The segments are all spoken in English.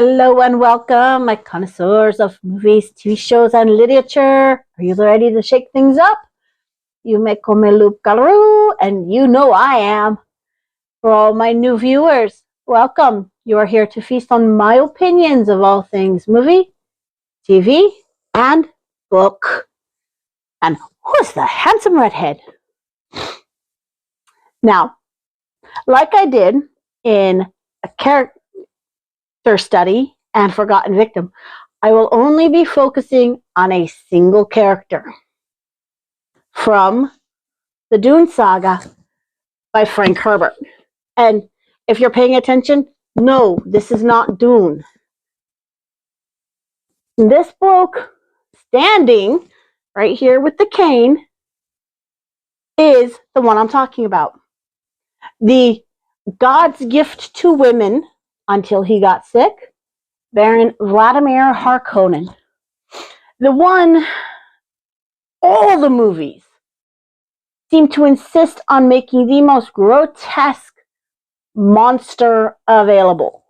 Hello and welcome, my connoisseurs of movies, TV shows, and literature. Are you ready to shake things up? You me come loop galoo, and you know I am. For all my new viewers, welcome. You are here to feast on my opinions of all things movie, TV, and book. And who's the handsome redhead? Now, like I did in a character study and Forgotten Victim, I will only be focusing on a single character from the Dune Saga by Frank Herbert. And if you're paying attention, no, this is not Dune. This book, standing right here with the cane, is the one I'm talking about. The God's Gift to Women Until He Got Sick, Baron Vladimir Harkonnen. The one all the movies seem to insist on making the most grotesque monster available.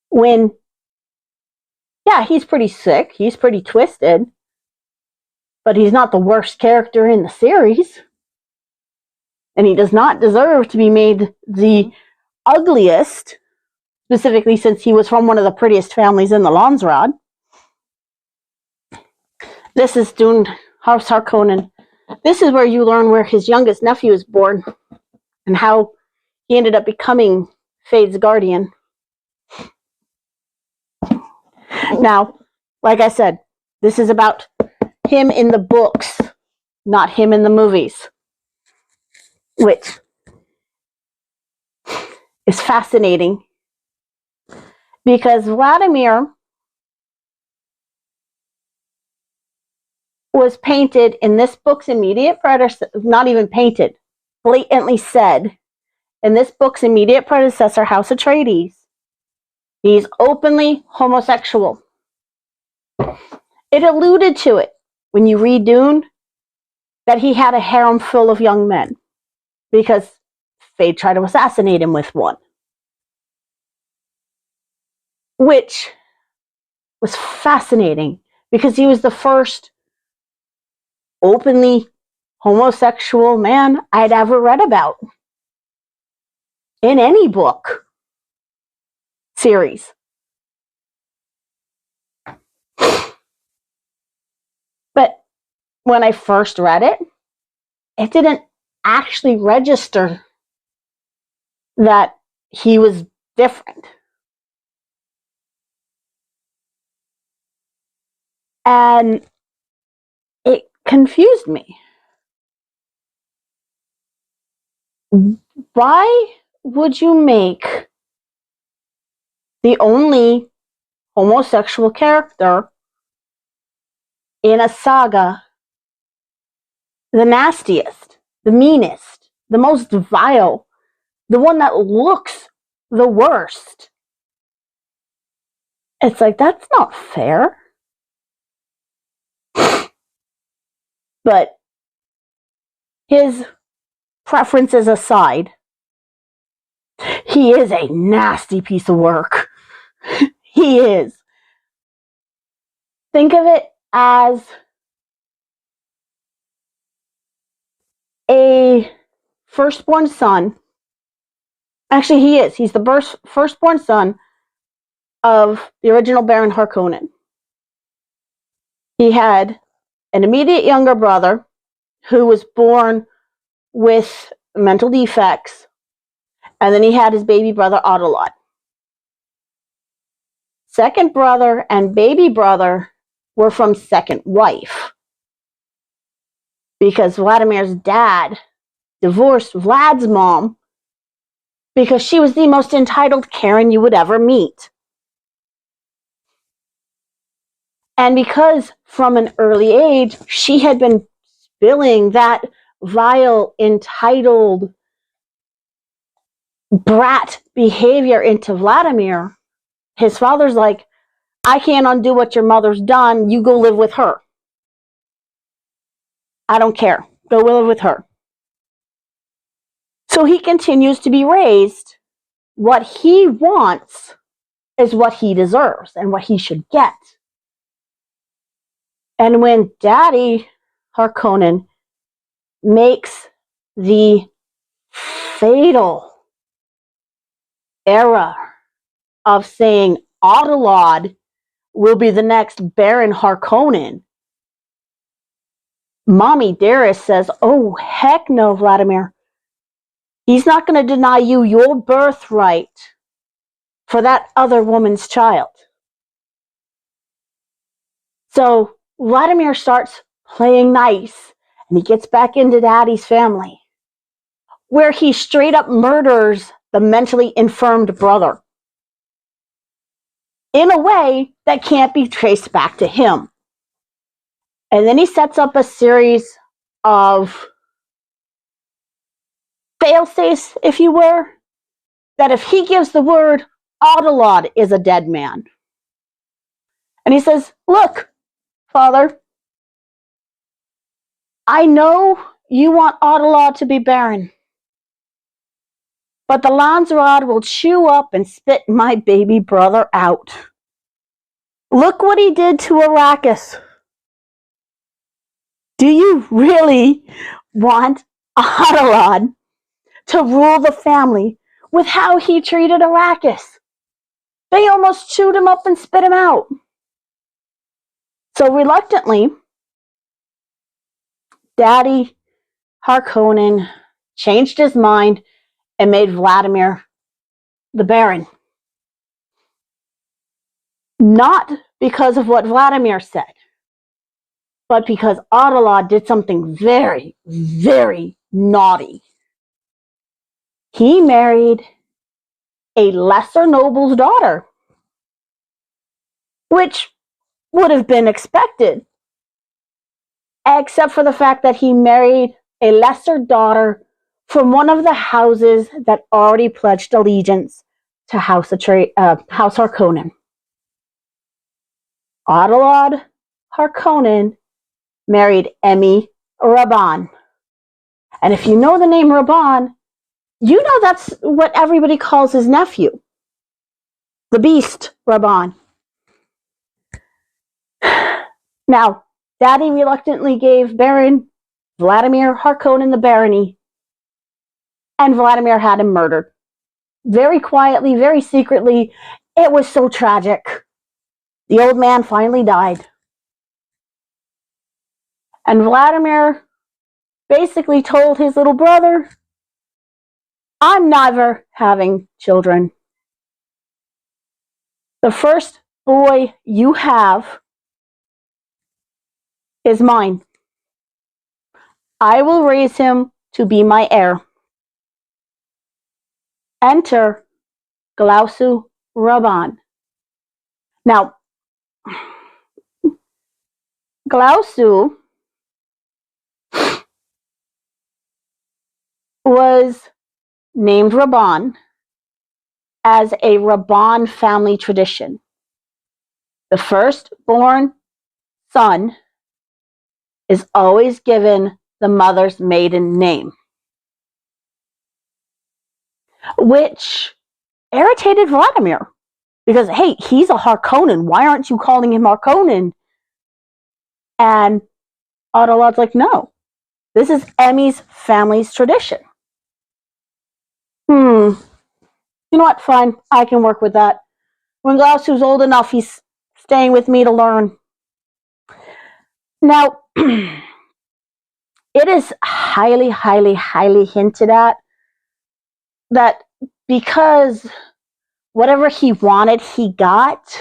When, yeah, he's pretty sick, he's pretty twisted, but he's not the worst character in the series. And he does not deserve to be made the ugliest, specifically since he was from one of the prettiest families in the Landsrod. This is Dune House Harkonnen. This is where you learn where his youngest nephew is born and how he ended up becoming Fade's guardian. Now, like I said, this is about him in the books, not him in the movies, which is fascinating because Vladimir was painted in this book's immediate predecessor, not even painted, blatantly said, in this book's immediate predecessor, House Atreides, he's openly homosexual. It alluded to it when you read Dune that he had a harem full of young men because Fade tried to assassinate him with one, which was fascinating because he was the first openly homosexual man I'd ever read about in any book series. But when I first read it, it didn't actually register that he was different. And it confused me. Why would you make the only homosexual character in a saga the nastiest, the meanest, the most vile, the one that looks the worst? It's like, that's not fair. But his preferences aside, he is a nasty piece of work. He is. Think of it as a firstborn son. Actually, he is. He's the firstborn son of the original Baron Harkonnen. He had an immediate younger brother who was born with mental defects, and then he had his baby brother Autolot. Second brother and baby brother were from second wife because Vladimir's dad divorced Vlad's mom because she was the most entitled Karen you would ever meet. And because from an early age, she had been spilling that vile, entitled brat behavior into Vladimir, his father's like, I can't undo what your mother's done. You go live with her. I don't care. Go live with her. So he continues to be raised what he wants is what he deserves and what he should get. And when Daddy Harkonnen makes the fatal error of saying Autolod will be the next Baron Harkonnen, Mommy Dearest says, oh, heck no, Vladimir. He's not going to deny you your birthright for that other woman's child. So Vladimir starts playing nice, and he gets back into Daddy's family, where he straight up murders the mentally infirmed brother in a way that can't be traced back to him. And then he sets up a series of fail-safes, if you were, that if he gives the word, Autolod is a dead man. And he says, look, Father, I know you want Autolod to be Baron, but the Landsraad will chew up and spit my baby brother out. Look what he did to Arrakis. Do you really want Autolod to rule the family with how he treated Arrakis? They almost chewed him up and spit him out. So reluctantly, Daddy Harkonnen changed his mind and made Vladimir the Baron. Not because of what Vladimir said, but because Autolod did something very, very naughty. He married a lesser noble's daughter, which would have been expected, except for the fact that he married a lesser daughter from one of the houses that already pledged allegiance to House Harkonnen. Autolod Harkonnen married Emmy Rabban. And if you know the name Rabban, you know that's what everybody calls his nephew, the Beast Rabban. Now, Daddy reluctantly gave Baron Vladimir Harkonnen the barony, and Vladimir had him murdered. Very quietly, very secretly. It was so tragic. The old man finally died. And Vladimir basically told his little brother, I'm never having children. The first boy you have is mine. I will raise him to be my heir. Enter Glausu Rabban. Now, Glausu was named Rabban as a Rabban family tradition. The firstborn son is always given the mother's maiden name, which irritated Vladimir because, hey, he's a Harkonnen. Why aren't you calling him Harkonnen? And Autolod's like, no, this is Emmy's family's tradition. You know what? Fine, I can work with that. When Glausu's old enough, he's staying with me to learn. Now, it is highly, highly, highly hinted at that because whatever he wanted, he got,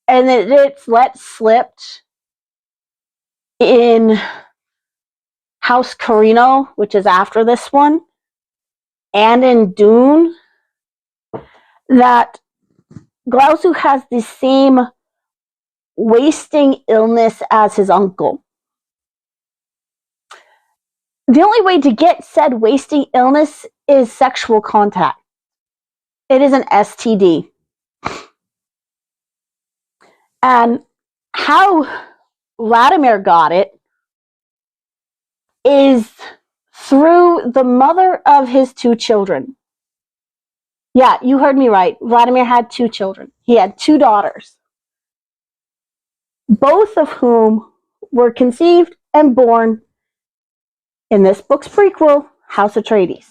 and it's let slipped in House Carino, which is after this one, and in Dune, that Glausu has the same wasting illness as his uncle. The only way to get said wasting illness is sexual contact. It is an STD. And how Vladimir got it is through the mother of his two children. Yeah, you heard me right. Vladimir had 2 children. He had 2 daughters, both of whom were conceived and born in this book's prequel, House Atreides.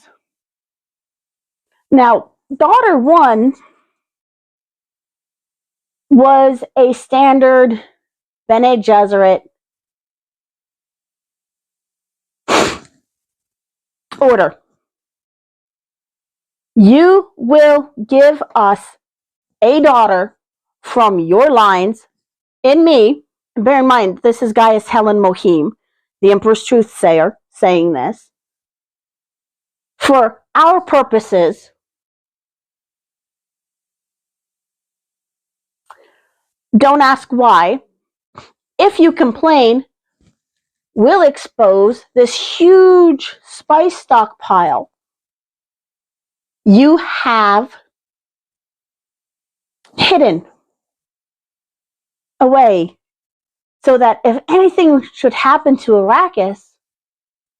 Now, daughter 1 was a standard Bene Gesserit order. You will give us a daughter from your lines in me. Bear in mind, this is Gaius Helen Mohim, the Emperor's Truthsayer, saying this. For our purposes, don't ask why. If you complain, we'll expose this huge spice stockpile you have hidden away, so that if anything should happen to Arrakis,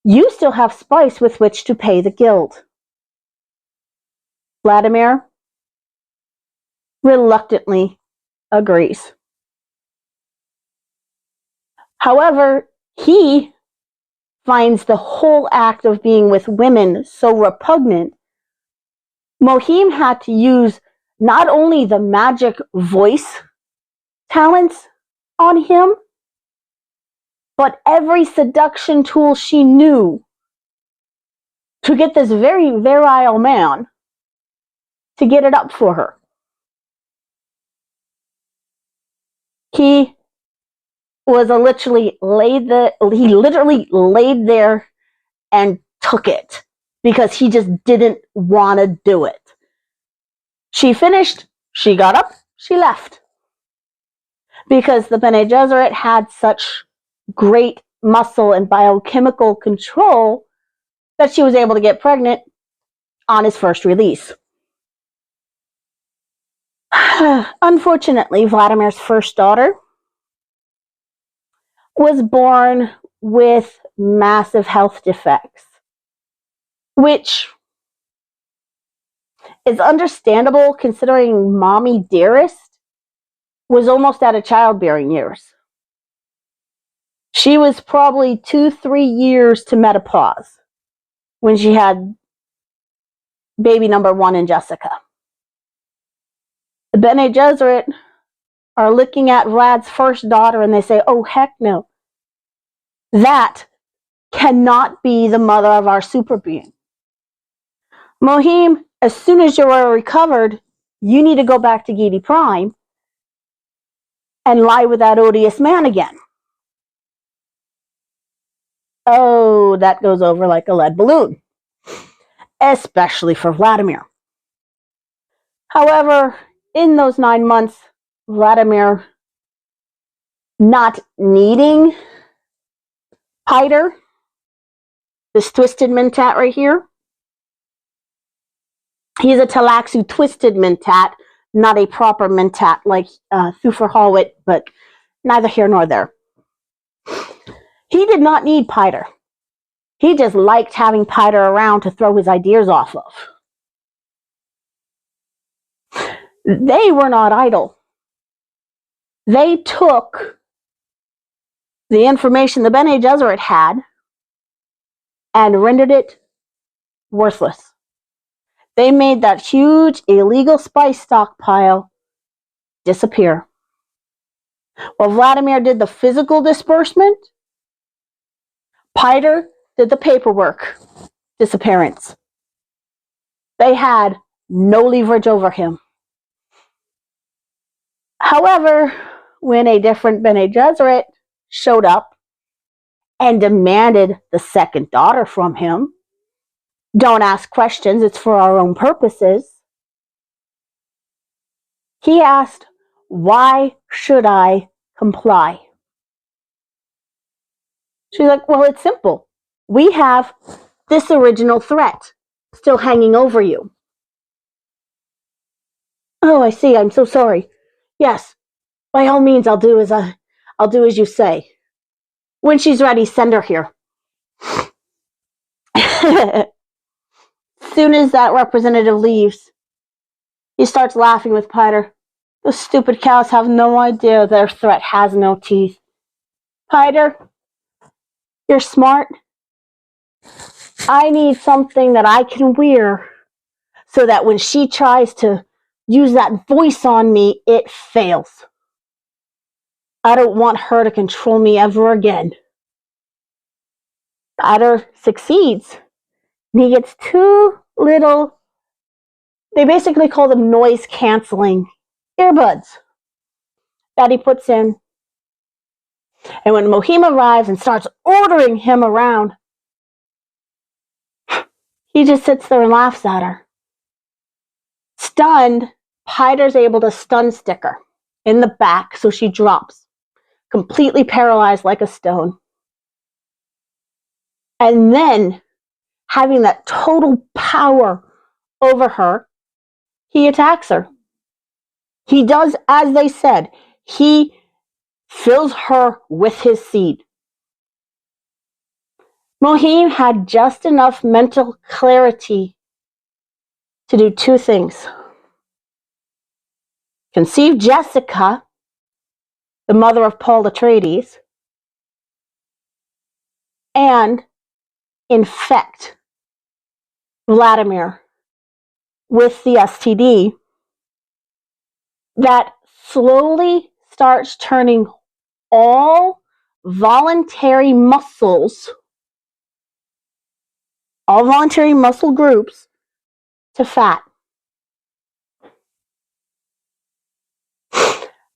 you still have spice with which to pay the guild. Vladimir reluctantly agrees. However, he finds the whole act of being with women so repugnant, Mohim had to use not only the magic voice talents on him, but every seduction tool she knew to get this very virile man to get it up for her. He literally laid there and took it because he just didn't want to do it. She finished, she got up, she left. Because the Bene Gesserit had such great muscle and biochemical control that she was able to get pregnant on his first release. Unfortunately, Vladimir's first daughter was born with massive health defects, which is understandable considering Mommy Dearest was almost out of childbearing years. She was probably 2-3 years to menopause when she had baby number 1 in Jessica. The Bene Gesserit are looking at Vlad's first daughter and they say, oh heck no, that cannot be the mother of our super being. Mohim, as soon as you are recovered, you need to go back to Giedi Prime and lie with that odious man again. Oh, that goes over like a lead balloon, especially for Vladimir. However, in those 9 months, Vladimir, not needing Piter, this twisted mentat right here, he's a Talaxu twisted mentat, not a proper mentat like Thufir Hawit, but neither here nor there. He did not need Piter. He just liked having Piter around to throw his ideas off of. They were not idle. They took the information the Bene Gesserit had and rendered it worthless. They made that huge illegal spice stockpile disappear. While Vladimir did the physical disbursement, Piter did the paperwork disappearance. They had no leverage over him. However, when a different Bene Gesserit showed up and demanded the second daughter from him, don't ask questions, it's for our own purposes, he asked, why should I comply? She's like, well, it's simple. We have this original threat still hanging over you. Oh, I see. I'm so sorry. Yes, by all means, I'll do as you say. When she's ready, send her here. Soon as that representative leaves, He starts laughing with Piter. Those stupid cows have no idea their threat has no teeth. Piter, you're smart. I need something that I can wear so that when she tries to use that voice on me, it fails. I don't want her to control me ever again. Piter succeeds. And he gets two little, they basically call them noise-canceling earbuds that he puts in. And when Mohim arrives and starts ordering him around, he just sits there and laughs at her. Stunned, Piter's able to stun stick her in the back so she drops, completely paralyzed like a stone. And then, having that total power over her, he attacks her. He does as they said. He fills her with his seed. Mohim had just enough mental clarity to do two things. Conceive Jessica, the mother of Paul Atreides, and infect Vladimir with the STD that slowly starts turning all voluntary muscles, all voluntary muscle groups, to fat.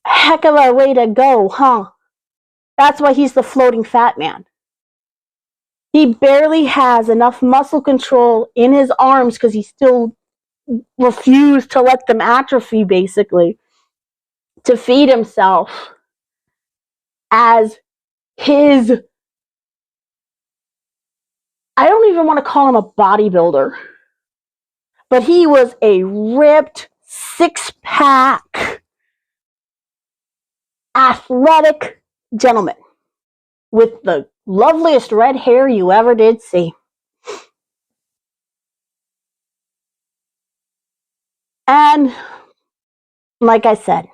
Heck of a way to go, huh? That's why he's the floating fat man. He barely has enough muscle control in his arms because he still refused to let them atrophy, basically, to feed himself as his, I don't even want to call him a bodybuilder, but he was a ripped, six-pack, athletic gentleman with the loveliest red hair you ever did see. And like I said,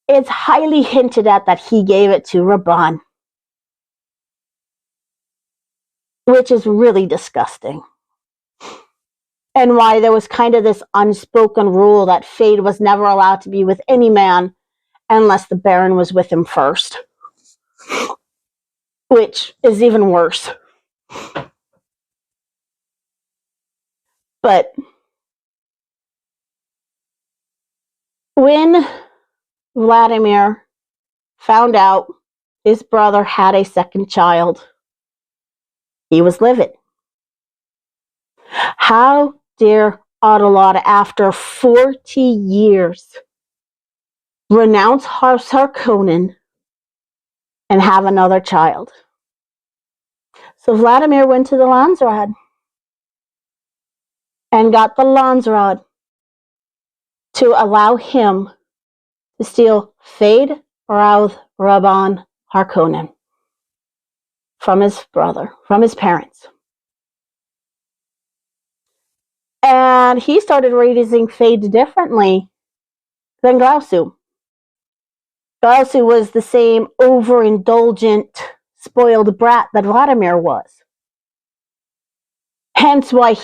it's highly hinted at that he gave it to Rabban, which is really disgusting. And why there was kind of this unspoken rule that Feyd was never allowed to be with any man unless the Baron was with him first, which is even worse. But when Vladimir found out his brother had a second child, he was livid. How dare Adelard, after 40 years, renounce House Harkonnen and have another child? So Vladimir went to the Landsraad and got the Landsraad to allow him to steal Feyd Raoth Rabban Harkonnen from his brother, from his parents. And he started raising Feyd differently than Glausu. Glausu was the same overindulgent, spoiled brat that Vladimir was. Hence why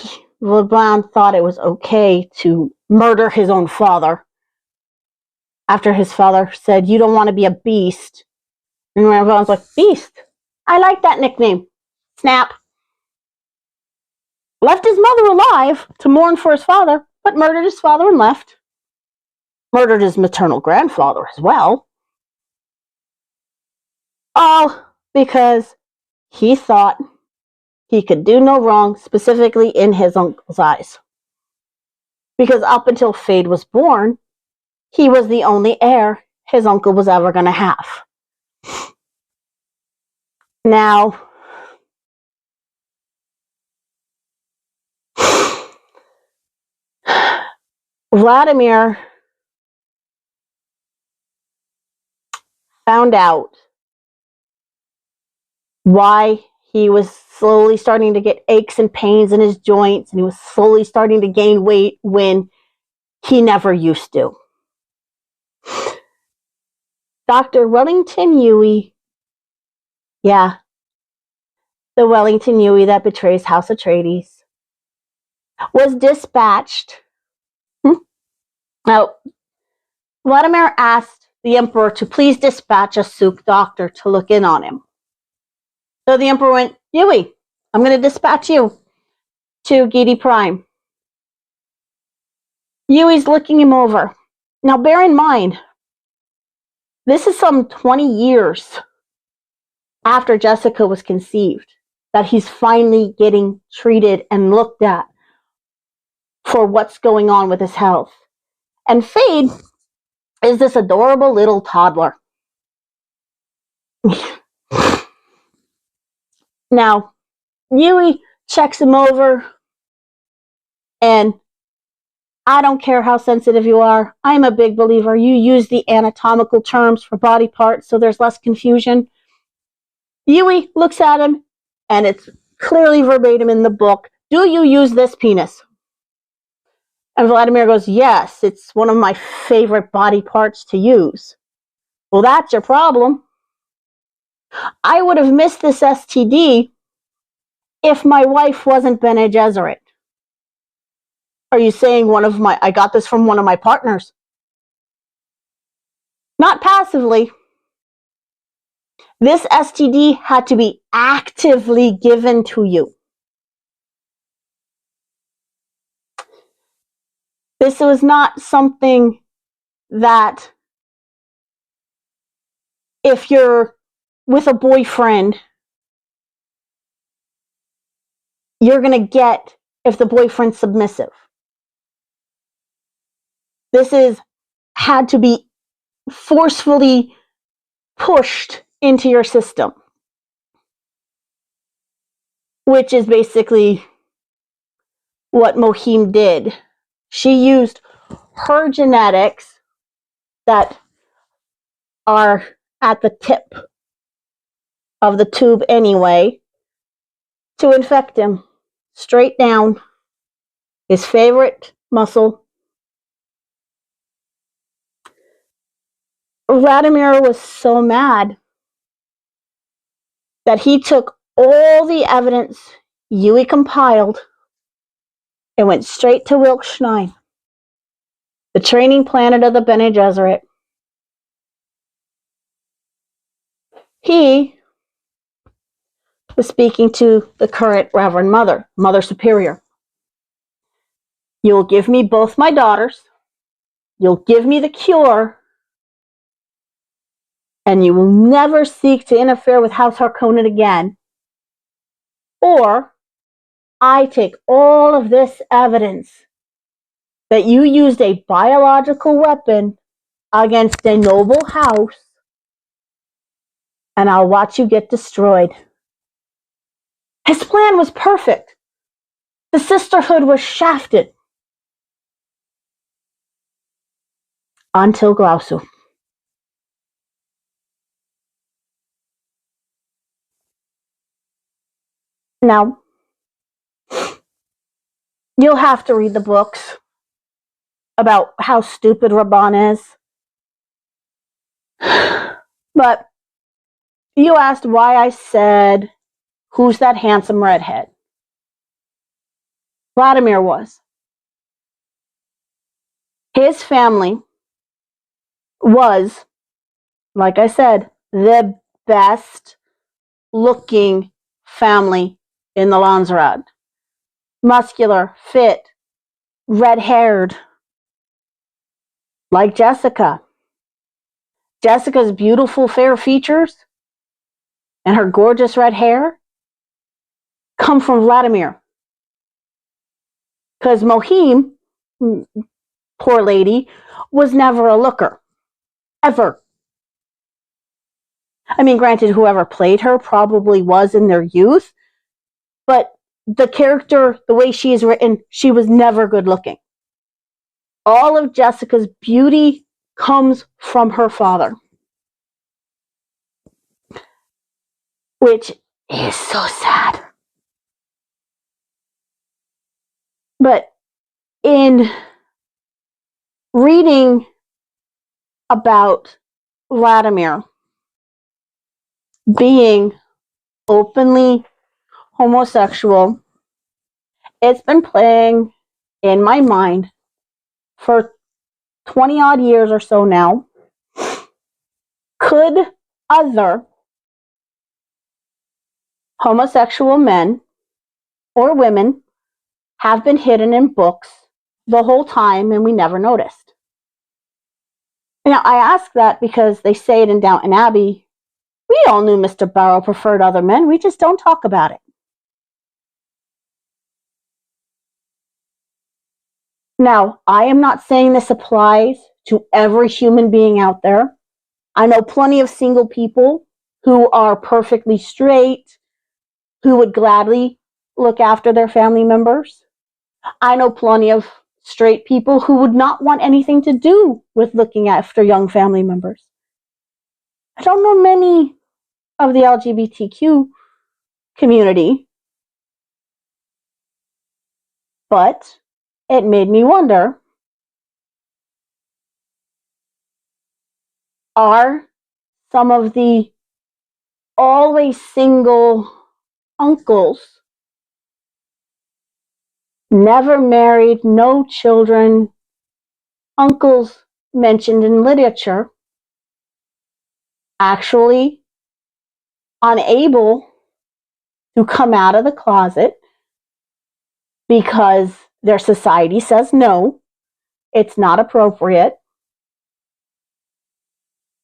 Rabban thought it was okay to murder his own father. After his father said, "You don't want to be a beast." And Rabban's like, "Beast? I like that nickname." Snap. Left his mother alive to mourn for his father, but murdered his father and left. Murdered his maternal grandfather as well. All because he thought he could do no wrong, specifically in his uncle's eyes. Because up until Feyd was born, he was the only heir his uncle was ever going to have. Now, Vladimir found out why he was slowly starting to get aches and pains in his joints, and he was slowly starting to gain weight when he never used to. Dr. Wellington Yueh, yeah, the Wellington Yueh that betrays House Atreides, was dispatched. Now, Vladimir asked the Emperor to please dispatch a Suk doctor to look in on him. So the Emperor went, Yueh, I'm going to dispatch you to Giedi Prime. Yueh's looking him over. Now, bear in mind, this is some 20 years after Jessica was conceived that he's finally getting treated and looked at for what's going on with his health. And Fade is this adorable little toddler. Now, Yueh checks him over, and I don't care how sensitive you are. I'm a big believer. You use the anatomical terms for body parts so there's less confusion. Yueh looks at him, and it's clearly verbatim in the book. Do you use this penis? And Vladimir goes, yes, it's one of my favorite body parts to use. Well, that's your problem. I would have missed this STD if my wife wasn't Bene Gesserit. Are you saying I got this from one of my partners? Not passively. This STD had to be actively given to you. This was not something that if you're with a boyfriend, you're going to get if the boyfriend's submissive. This had to be forcefully pushed into your system, which is basically what Mohim did. She used her genetics that are at the tip of the tube anyway to infect him straight down his favorite muscle. Vladimir was so mad that he took all the evidence Yueh compiled and went straight to Wilkstein, the training planet of the Bene Gesserit. He was speaking to the current Reverend Mother Superior. You'll give me both my daughters, you'll give me the cure, and you will never seek to interfere with House Harkonnen again, or I take all of this evidence that you used a biological weapon against a noble house, and I'll watch you get destroyed. His plan was perfect. The sisterhood was shafted. Until Glausu. Now, you'll have to read the books about how stupid Rabban is. But you asked why I said, who's that handsome redhead? Vladimir was. His family was, like I said, the best looking family in the Landsraad. Muscular, fit, red-haired, like Jessica. Jessica's beautiful fair features and her gorgeous red hair come from Vladimir. Because Mohim, poor lady, was never a looker. Ever. I mean, granted, whoever played her probably was in their youth, but the character, the way she is written, she was never good looking. All of Jessica's beauty comes from her father, which is so sad. But in reading about Vladimir being openly homosexual, it's been playing in my mind for 20 odd years or so now. Could other homosexual men or women have been hidden in books the whole time and we never noticed? Now, I ask that because they say it in Downton Abbey. We all knew Mr. Barrow preferred other men. We just don't talk about it. Now, I am not saying this applies to every human being out there. I know plenty of single people who are perfectly straight, who would gladly look after their family members. I know plenty of straight people who would not want anything to do with looking after young family members. I don't know many of the LGBTQ community, but it made me wonder, are some of the always single uncles, never married, no children, uncles mentioned in literature, actually unable to come out of the closet because their society says no, it's not appropriate,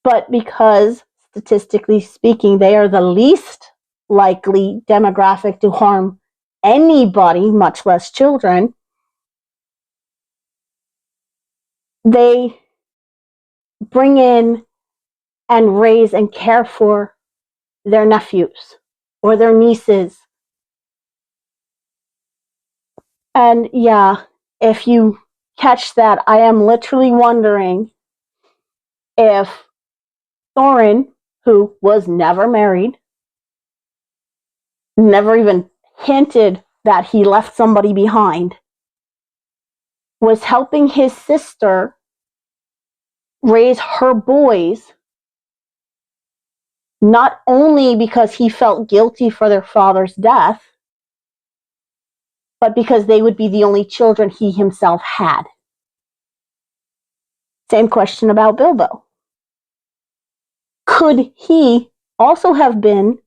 but because statistically speaking, they are the least likely demographic to harm anybody, much less children, they bring in and raise and care for their nephews or their nieces. And yeah, if you catch that, I am literally wondering if Thorin, who was never married, never even hinted that he left somebody behind, was helping his sister raise her boys, not only because he felt guilty for their father's death, but because they would be the only children he himself had. Same question about Bilbo. Could he also have been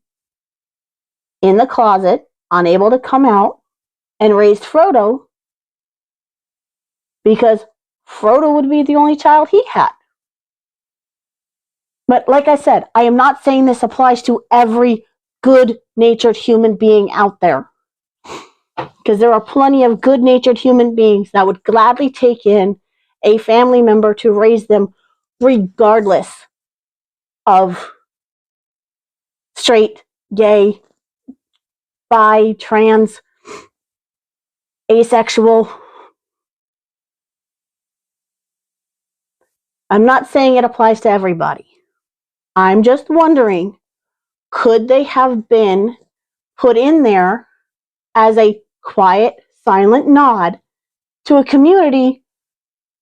in the closet, unable to come out, and raised Frodo because Frodo would be the only child he had? But like I said, I am not saying this applies to every good-natured human being out there, because there are plenty of good-natured human beings that would gladly take in a family member to raise them regardless of straight, gay, bi, trans, asexual. I'm not saying it applies to everybody. I'm just wondering, could they have been put in there as a quiet, silent nod to a community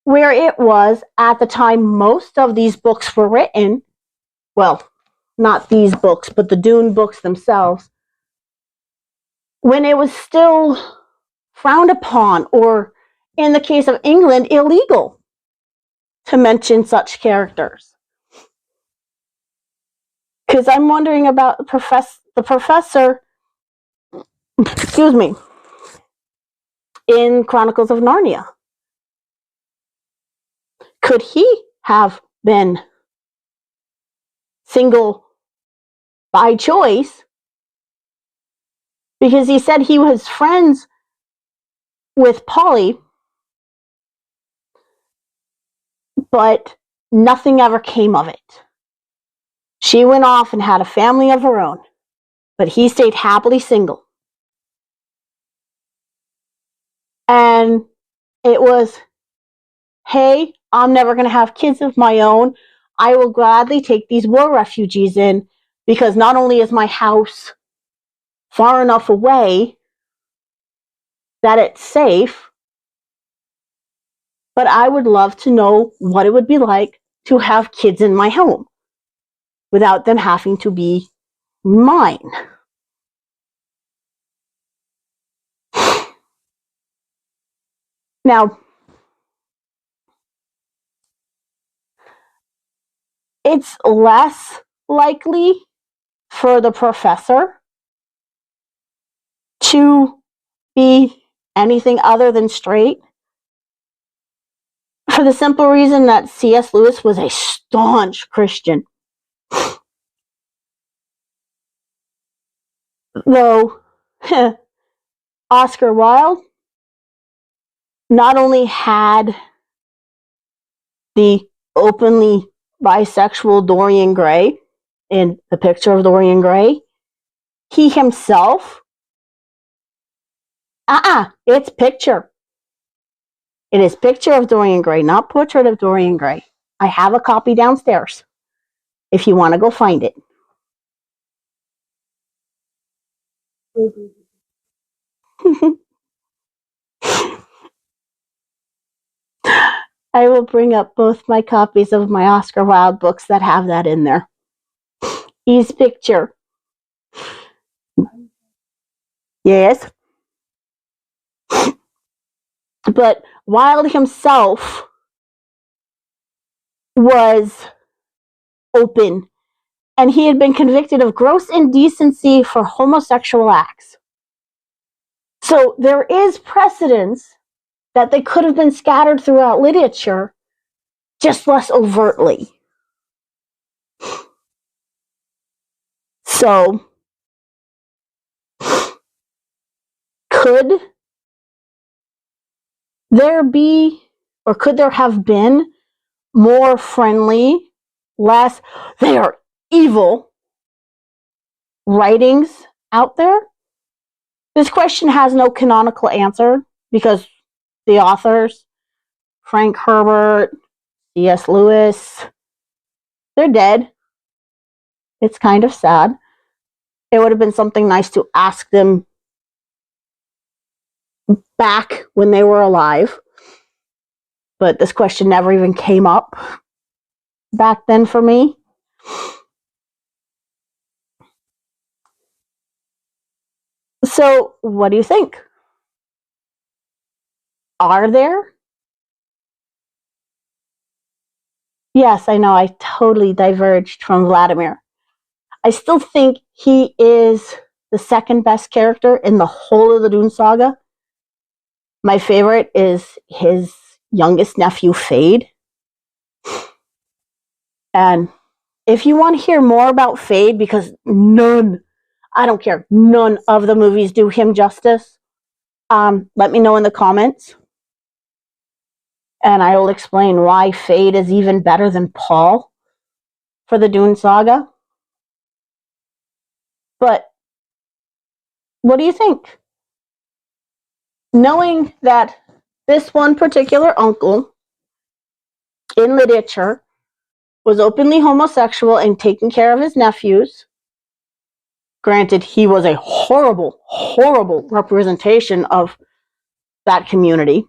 where it was, at the time most of these books were written, well, not these books, but the Dune books themselves, when it was still frowned upon, or in the case of England, illegal to mention such characters. Because I'm wondering about the professor, excuse me, in Chronicles of Narnia. Could he have been single by choice? Because he said he was friends with Polly, but nothing ever came of it. She went off and had a family of her own, but he stayed happily single. And it was, hey, I'm never going to have kids of my own. I will gladly take these war refugees in, because not only is my house far enough away that it's safe, but I would love to know what it would be like to have kids in my home without them having to be mine. Now, it's less likely for the professor to be anything other than straight, for the simple reason that C.S. Lewis was a staunch Christian. Though Oscar Wilde not only had the openly bisexual Dorian Gray in The Picture of Dorian Gray, he himself, it's picture. It is Picture of Dorian Gray, not Portrait of Dorian Gray. I have a copy downstairs if you want to go find it. I will bring up both my copies of my Oscar Wilde books that have that in there. He's Picture. Yes. But Wilde himself was open, and he had been convicted of gross indecency for homosexual acts. So there is precedence that they could have been scattered throughout literature, just less overtly. So, could there be, or could there have been, more friendly, less, they are evil writings out there? This question has no canonical answer because the authors, Frank Herbert, C.S. Lewis, they're dead. It's kind of sad. It would have been something nice to ask them back when they were alive. But this question never even came up back then for me. So, what do you think? Are there? Yes, I know I totally diverged from Vladimir. I still think he is the second best character in the whole of the Dune saga. My favorite is his youngest nephew, Fade. And if you want to hear more about Fade, because I don't care, none of the movies do him justice, let me know in the comments. And I will explain why Fade is even better than Paul for the Dune saga. But what do you think? Knowing that this one particular uncle in literature was openly homosexual and taking care of his nephews, granted, he was a horrible, horrible representation of that community.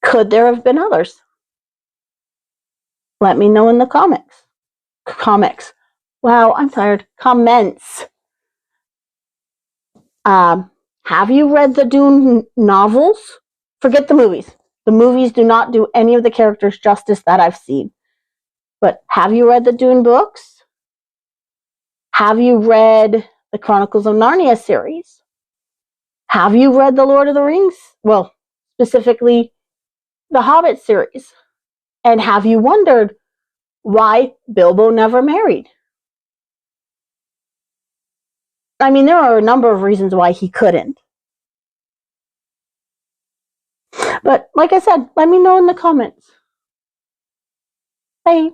Could there have been others? Let me know in the comics. Wow, I'm tired. Comments. Have you read the Dune novels? Forget the movies. The movies do not do any of the characters justice that I've seen. But have you read the Dune books? Have you read the Chronicles of Narnia series? Have you read the Lord of the Rings? Well, specifically the Hobbit series. And have you wondered why Bilbo never married? I mean, there are a number of reasons why he couldn't. But like I said, let me know in the comments. Bye.